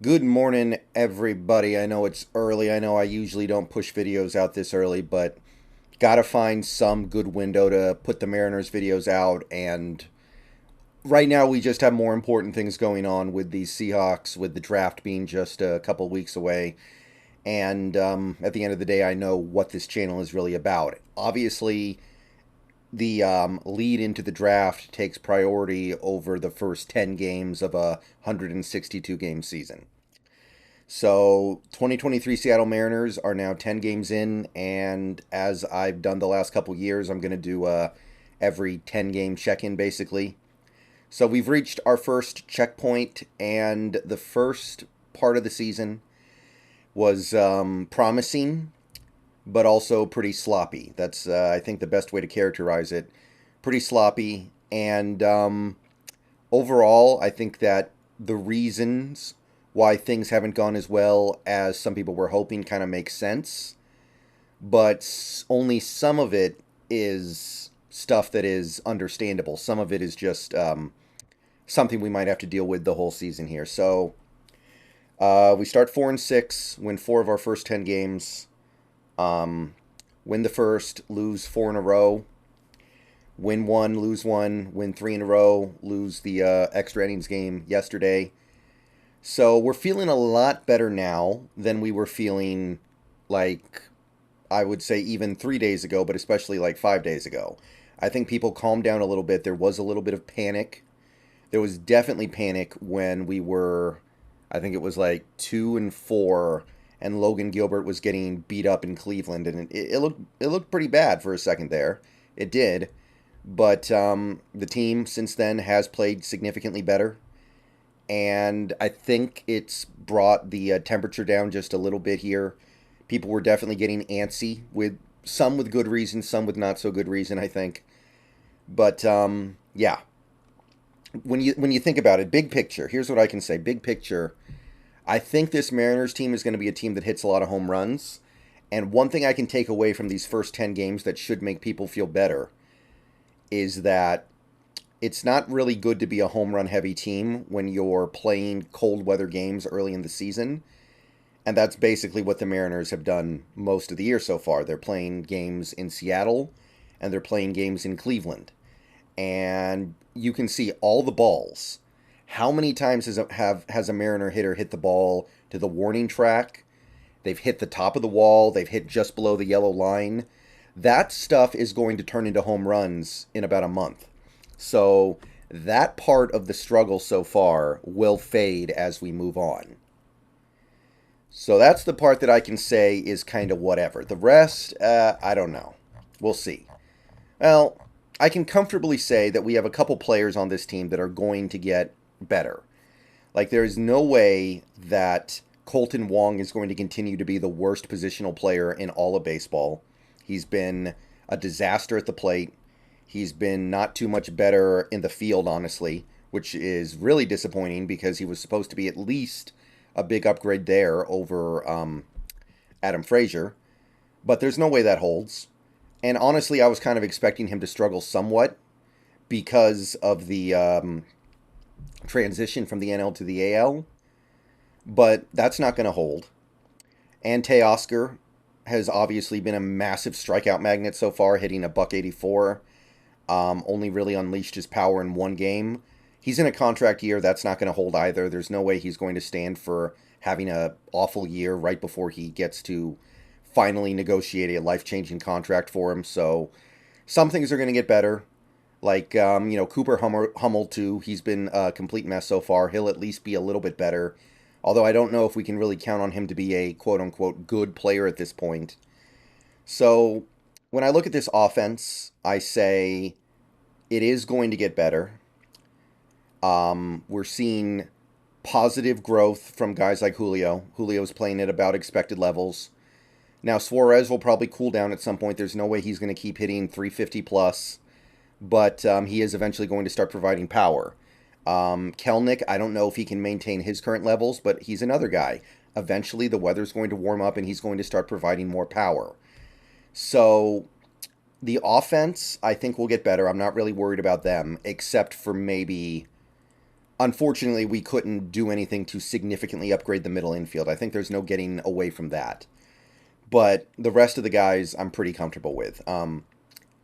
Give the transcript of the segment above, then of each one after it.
Good morning, everybody. I know it's early. I know I usually don't push videos out this early, but gotta find some good window to put the Mariners videos out. And right now, we just have more important things going on with the Seahawks, with the draft being just a couple weeks away. And at the end of the day, I know what this channel is really about. Obviously, the lead into the draft takes priority over the first 10 games of a 162 game season. So 2023 Seattle Mariners are now 10 games in, and as I've done the last couple years, I'm going to do every 10 game check in basically. So we've reached our first checkpoint, and the first part of the season was promising, but also pretty sloppy. That's, I think, the best way to characterize it. Pretty sloppy, and overall, I think that the reasons why things haven't gone as well as some people were hoping kind of makes sense, but only some of it is stuff that is understandable. Some of it is just something we might have to deal with the whole season here. So we start 4-6, win 4 of our first 10 games, win the first, lose 4 in a row, win 1, lose 1, win 3 in a row, lose the extra innings game yesterday. So we're feeling a lot better now than we were feeling, like, I would say even 3 days ago, but especially like 5 days ago. I think people calmed down a little bit. There was a little bit of panic. There was definitely panic when we were, I think it was like 2-4, and Logan Gilbert was getting beat up in Cleveland, and it looked pretty bad for a second there. It did, but the team since then has played significantly better. And I think it's brought the temperature down just a little bit here. People were definitely getting antsy, with some with good reason, some with not so good reason, I think. But yeah, when you think about it, big picture, here's what I can say. Big picture, I think this Mariners team is going to be a team that hits a lot of home runs. And one thing I can take away from these first 10 games that should make people feel better is that it's not really good to be a home run heavy team when you're playing cold weather games early in the season. And that's basically what the Mariners have done most of the year so far. They're playing games in Seattle and they're playing games in Cleveland. And you can see all the balls. How many times has a Mariner hitter hit the ball to the warning track? They've hit the top of the wall. They've hit just below the yellow line. That stuff is going to turn into home runs in about a month. So that part of the struggle so far will fade as we move on. So that's the part that I can say is kind of whatever. The rest, I don't know. We'll see. Well, I can comfortably say that we have a couple players on this team that are going to get better. Like, there's no way that Colton Wong is going to continue to be the worst positional player in all of baseball. He's been a disaster at the plate. He's been not too much better in the field, honestly, which is really disappointing because he was supposed to be at least a big upgrade there over Adam Frazier. But there's no way that holds. And honestly, I was kind of expecting him to struggle somewhat because of the transition from the NL to the AL. But that's not going to hold. And Teoscar has obviously been a massive strikeout magnet so far, hitting a .184. Only really unleashed his power in one game. He's in a contract year. That's not going to hold either. There's no way he's going to stand for having an awful year right before he gets to finally negotiate a life-changing contract for him. So some things are going to get better. Like, Cooper Hummel, too. He's been a complete mess so far. He'll at least be a little bit better. Although I don't know if we can really count on him to be a quote-unquote good player at this point. So when I look at this offense, I say it is going to get better. We're seeing positive growth from guys like Julio. Julio's playing at about expected levels. Now, Suarez will probably cool down at some point. There's no way he's going to keep hitting 350 plus, but he is eventually going to start providing power. Kelnick, I don't know if he can maintain his current levels, but he's another guy. Eventually, the weather's going to warm up and he's going to start providing more power. So the offense, I think, will get better. I'm not really worried about them, except for maybe unfortunately, we couldn't do anything to significantly upgrade the middle infield. I think there's no getting away from that. But the rest of the guys, I'm pretty comfortable with.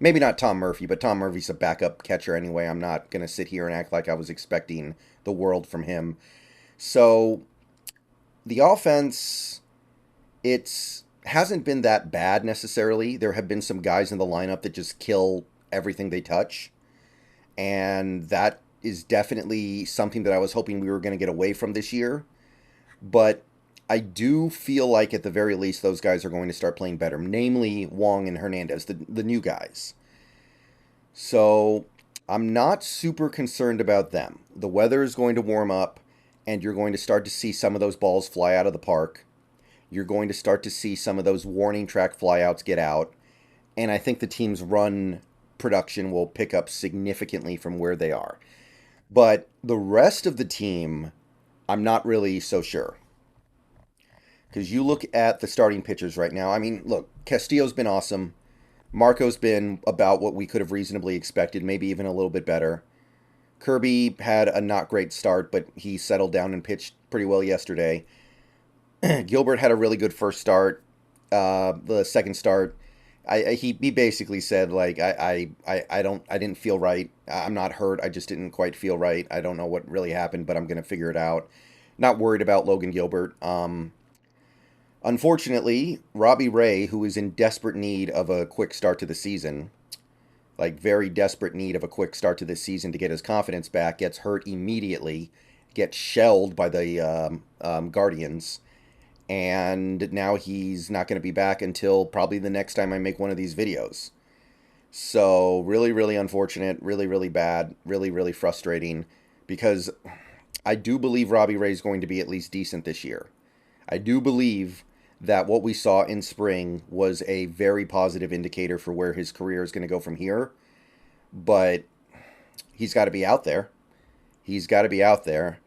Maybe not Tom Murphy, but Tom Murphy's a backup catcher anyway. I'm not going to sit here and act like I was expecting the world from him. So the offense, it's hasn't been that bad necessarily. There have been some guys in the lineup that just kill everything they touch. And that is definitely something that I was hoping we were going to get away from this year. But I do feel like at the very least those guys are going to start playing better, namely Wong and Hernandez, the new guys. So I'm not super concerned about them. The weather is going to warm up, and you're going to start to see some of those balls fly out of the park. You're going to start to see some of those warning track flyouts get out, and I think the team's run production will pick up significantly from where they are. But the rest of the team, I'm not really so sure. Because you look at the starting pitchers right now. I mean, look, Castillo's been awesome. Marco's been about what we could have reasonably expected, maybe even a little bit better. Kirby had a not great start, but he settled down and pitched pretty well yesterday. Gilbert had a really good first start. The second start, he basically said, like, I didn't feel right. I'm not hurt. I just didn't quite feel right. I don't know what really happened, but I'm going to figure it out. Not worried about Logan Gilbert. Unfortunately, Robbie Ray, who is in desperate need of a quick start to the season, like very desperate need of a quick start to this season to get his confidence back, gets hurt immediately, gets shelled by the Guardians, and now he's not going to be back until probably the next time I make one of these videos. So really, really unfortunate, really, really bad, really, really frustrating, because I do believe Robbie Ray is going to be at least decent this year. I do believe that what we saw in spring was a very positive indicator for where his career is going to go from here. But he's got to be out there. He's got to be out there.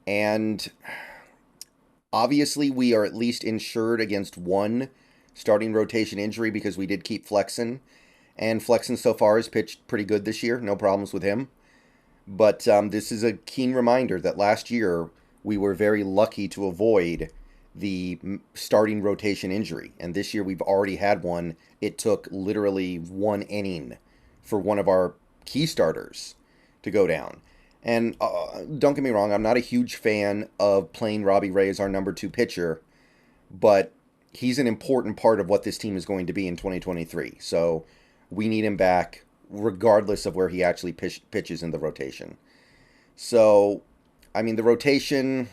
And obviously we are at least insured against one starting rotation injury because we did keep Flexen. And Flexen so far has pitched pretty good this year. No problems with him. But this is a keen reminder that last year we were very lucky to avoid the starting rotation injury. And this year we've already had one. It took literally one inning for one of our key starters to go down. And don't get me wrong, I'm not a huge fan of playing Robbie Ray as our number 2 pitcher, but he's an important part of what this team is going to be in 2023. So we need him back regardless of where he actually pitches in the rotation. So, I mean, the rotation,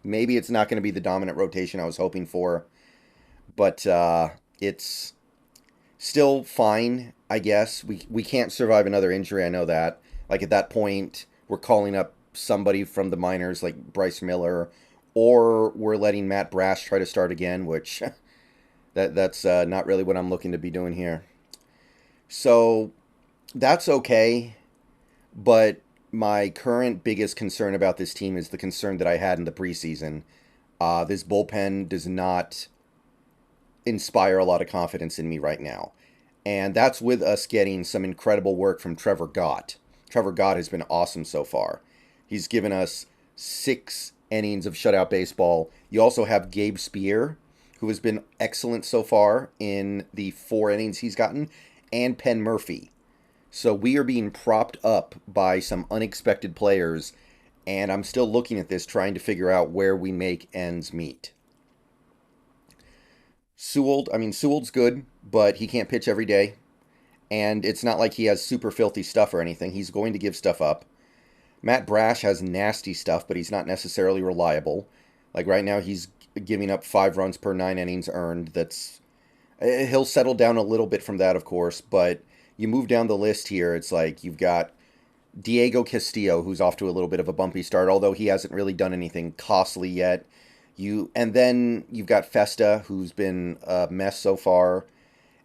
maybe it's not going to be the dominant rotation I was hoping for, but it's still fine, I guess. We can't survive another injury, I know that. Like, at that point, we're calling up somebody from the minors like Bryce Miller, or we're letting Matt Brash try to start again, which that's not really what I'm looking to be doing here. So that's okay, but my current biggest concern about this team is the concern that I had in the preseason. This bullpen does not inspire a lot of confidence in me right now. And that's with us getting some incredible work from Trevor Gott. Trevor Gott has been awesome so far. He's given us 6 innings of shutout baseball. You also have Gabe Spear, who has been excellent so far in the 4 innings he's gotten, and Penn Murphy. So we are being propped up by some unexpected players, and I'm still looking at this, trying to figure out where we make ends meet. Sewell's good, but he can't pitch every day, and it's not like he has super filthy stuff or anything. He's going to give stuff up. Matt Brash has nasty stuff, but he's not necessarily reliable. Like right now, he's giving up 5 runs per 9 innings earned. He'll settle down a little bit from that, of course, but you move down the list here, it's like you've got Diego Castillo, who's off to a little bit of a bumpy start, although he hasn't really done anything costly yet. And then you've got Festa, who's been a mess so far.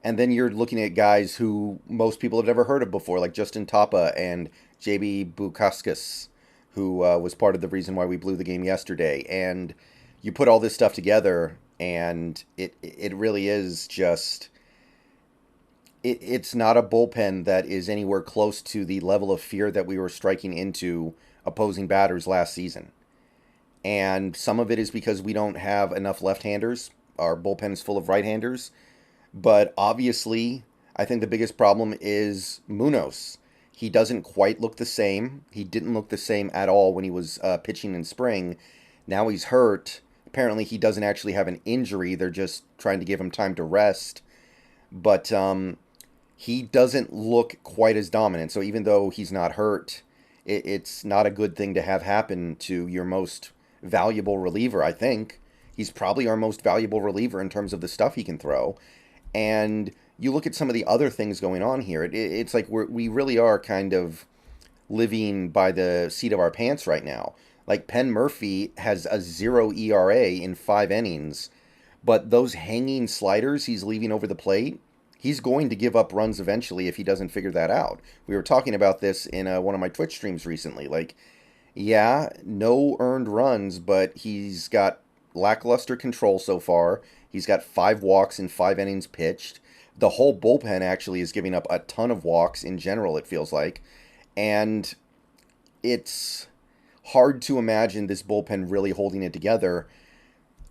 And then you're looking at guys who most people have never heard of before, like Justin Tapa and JB Bukauskas, who was part of the reason why we blew the game yesterday. And you put all this stuff together, and it really is just... It's not a bullpen that is anywhere close to the level of fear that we were striking into opposing batters last season. And some of it is because we don't have enough left-handers. Our bullpen is full of right-handers. But obviously, I think the biggest problem is Munoz. He doesn't quite look the same. He didn't look the same at all when he was pitching in spring. Now he's hurt. Apparently, he doesn't actually have an injury. They're just trying to give him time to rest. But he doesn't look quite as dominant. So even though he's not hurt, it's not a good thing to have happen to your most valuable reliever, I think. He's probably our most valuable reliever in terms of the stuff he can throw. And you look at some of the other things going on here, it's like we really are kind of living by the seat of our pants right now. Like Penn Murphy has a 0 ERA in 5 innings, but those hanging sliders he's leaving over the plate, he's going to give up runs eventually if he doesn't figure that out. We were talking about this in one of my Twitch streams recently. Like, yeah, no earned runs, but he's got lackluster control so far. He's got 5 walks in 5 innings pitched. The whole bullpen actually is giving up a ton of walks in general, it feels like. And it's hard to imagine this bullpen really holding it together.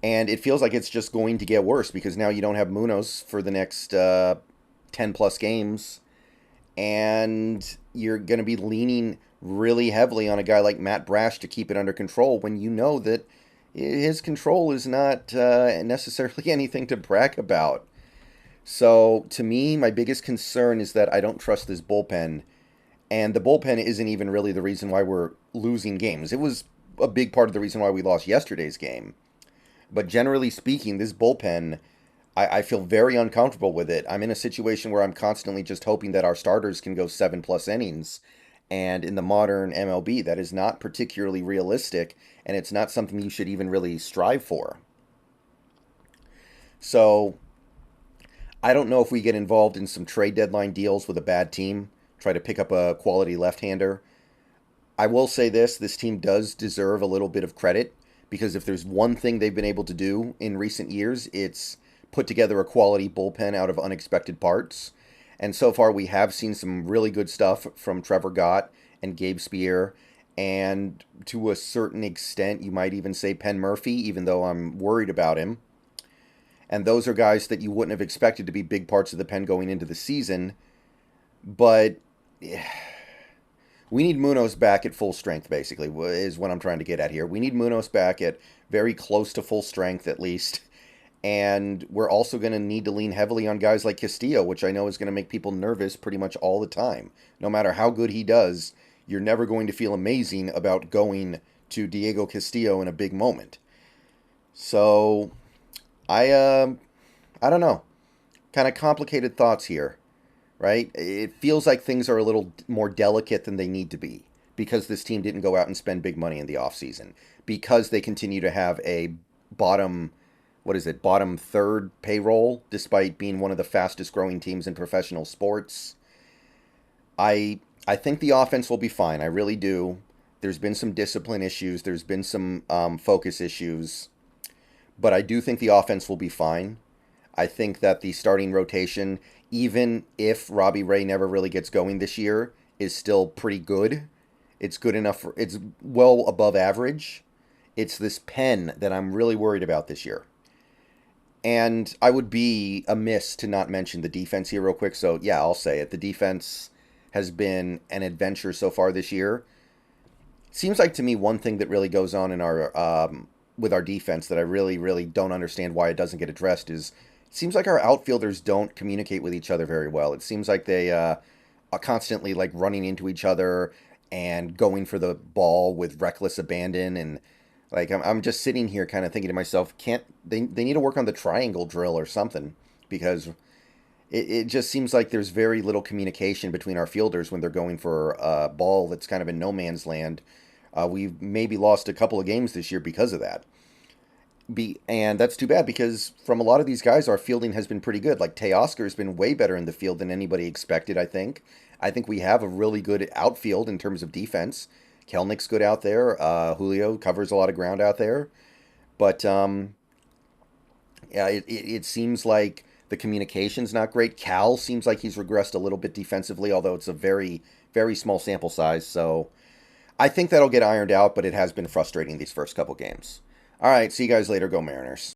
And it feels like it's just going to get worse because now you don't have Munoz for the next 10 plus games. And you're going to be leaning really heavily on a guy like Matt Brash to keep it under control when you know that his control is not necessarily anything to brag about. So, to me, my biggest concern is that I don't trust this bullpen. And the bullpen isn't even really the reason why we're losing games. It was a big part of the reason why we lost yesterday's game. But generally speaking, this bullpen, I feel very uncomfortable with it. I'm in a situation where I'm constantly just hoping that our starters can go 7+ innings. And in the modern MLB, that is not particularly realistic. And it's not something you should even really strive for. So I don't know if we get involved in some trade deadline deals with a bad team, try to pick up a quality left-hander. I will say this team does deserve a little bit of credit, because if there's one thing they've been able to do in recent years, it's put together a quality bullpen out of unexpected parts. And so far we have seen some really good stuff from Trevor Gott and Gabe Spear, and to a certain extent you might even say Penn Murphy, even though I'm worried about him. And those are guys that you wouldn't have expected to be big parts of the pen going into the season. But we need Munoz back at full strength, basically, is what I'm trying to get at here. We need Munoz back at very close to full strength, at least. And we're also going to need to lean heavily on guys like Castillo, which I know is going to make people nervous pretty much all the time. No matter how good he does, you're never going to feel amazing about going to Diego Castillo in a big moment. So I don't know. Kind of complicated thoughts here, right? It feels like things are a little more delicate than they need to be because this team didn't go out and spend big money in the offseason, because they continue to have a bottom third payroll despite being one of the fastest growing teams in professional sports. I think the offense will be fine. I really do. There's been some discipline issues. There's been some focus issues. But I do think the offense will be fine. I think that the starting rotation, even if Robbie Ray never really gets going this year, is still pretty good. It's good enough. It's well above average. It's this pen that I'm really worried about this year. And I would be amiss to not mention the defense here real quick. So, yeah, I'll say it. The defense has been an adventure so far this year. Seems like to me one thing that really goes on in our with our defense that I really, really don't understand why it doesn't get addressed is it seems like our outfielders don't communicate with each other very well. It seems like they are constantly like running into each other and going for the ball with reckless abandon. And like I'm just sitting here kind of thinking to myself, they need to work on the triangle drill or something, because it just seems like there's very little communication between our fielders when they're going for a ball that's kind of in no man's land. We've maybe lost a couple of games this year because of that. And that's too bad, because from a lot of these guys, our fielding has been pretty good. Like Teoscar has been way better in the field than anybody expected, I think. I think we have a really good outfield in terms of defense. Kelnick's good out there. Julio covers a lot of ground out there. But yeah, it seems like the communication's not great. Cal seems like he's regressed a little bit defensively, although it's a very, very small sample size. So I think that'll get ironed out, but it has been frustrating these first couple games. All right, see you guys later. Go Mariners.